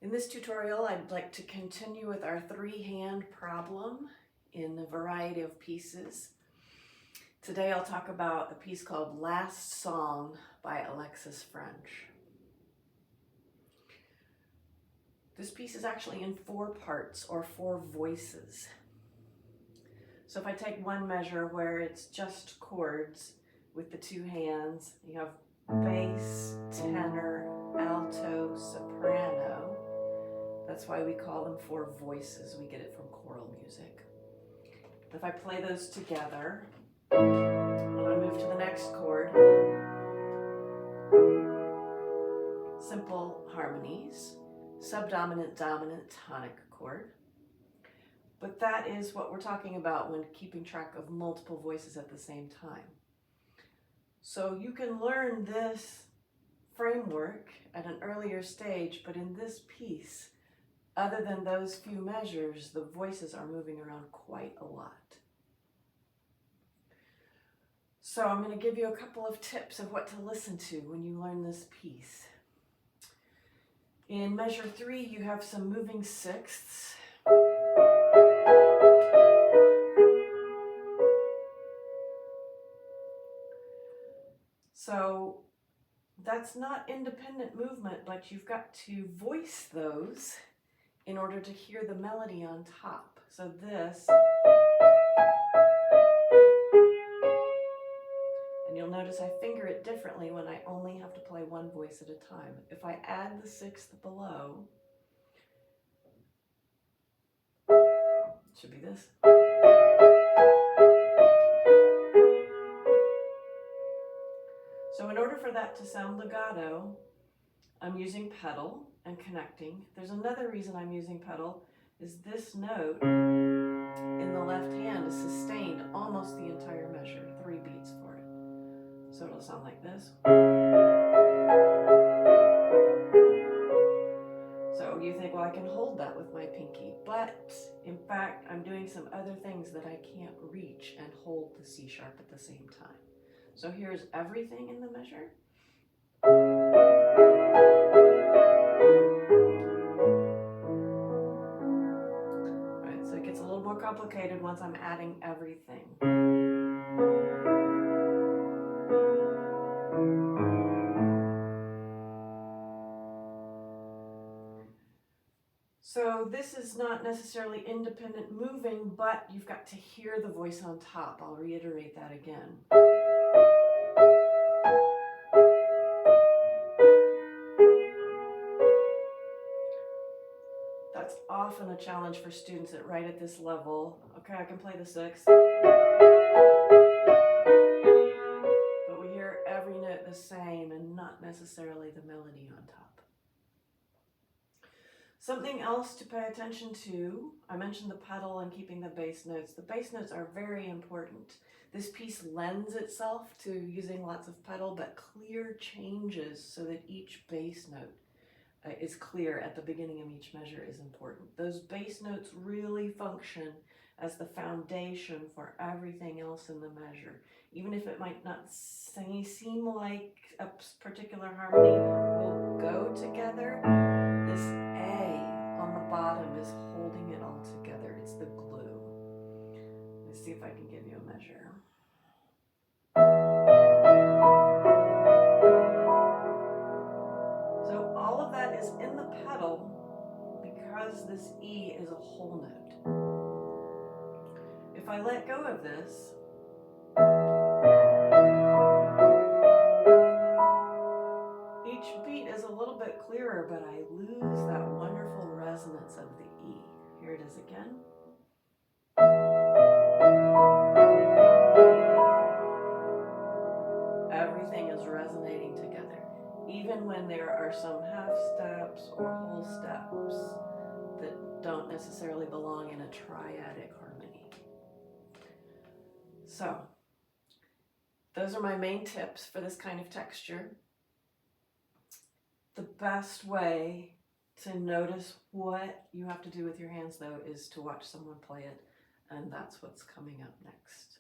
In this tutorial, I'd like to continue with our three-hand problem in a variety of pieces. Today I'll talk about a piece called Last Song by Alexis Ffrench. This piece is actually in 4 parts or 4 voices. So if I take one measure where it's just chords with the 2 hands, you have bass, tenor, alto, soprano. That's why we call them 4 voices. We get it from choral music. If I play those together, and I move to the next chord, simple harmonies, subdominant, dominant, tonic chord. But that is what we're talking about when keeping track of multiple voices at the same time. So you can learn this framework at an earlier stage, but in this piece, other than those few measures, the voices are moving around quite a lot. So I'm going to give you a couple of tips of what to listen to when you learn this piece. In measure 3, you have some moving sixths. So that's not independent movement, but you've got to voice those in order to hear the melody on top. So this, and you'll notice I finger it differently when I only have to play one voice at a time. If I add the 6th below, it should be this. So in order for that to sound legato, I'm using pedal and connecting. There's another reason I'm using pedal, is this note in the left hand is sustained almost the entire measure, 3 beats for it. So it'll sound like this. So you think, well, I can hold that with my pinky, but in fact, I'm doing some other things that I can't reach and hold the C sharp at the same time. So here's everything in the measure. Right, so it gets a little more complicated once I'm adding everything. So this is not necessarily independent moving, but you've got to hear the voice on top. I'll reiterate that again. That's often a challenge for students right at this level. Okay, I can play the 6th, but we hear every note the same and not necessarily the melody on top. Something else to pay attention to, I mentioned the pedal and keeping the bass notes. The bass notes are very important. This piece lends itself to using lots of pedal, but clear changes so that each bass note is clear at the beginning of each measure is important. Those bass notes really function as the foundation for everything else in the measure. Even if it might not seem like a particular harmony will go together, this A on the bottom is holding it all together. It's the glue. Let's see if I can give you a measure. So all of that is in the pedal because this E is a whole note. If I let go of this, each beat is a little bit clearer, but I lose that wonderful resonance of the E. Here it is again. Everything is resonating together, even when there are some half steps or whole steps that don't necessarily belong in a triadic harmony. So, those are my main tips for this kind of texture. The best way to notice what you have to do with your hands, though, is to watch someone play it, and that's what's coming up next.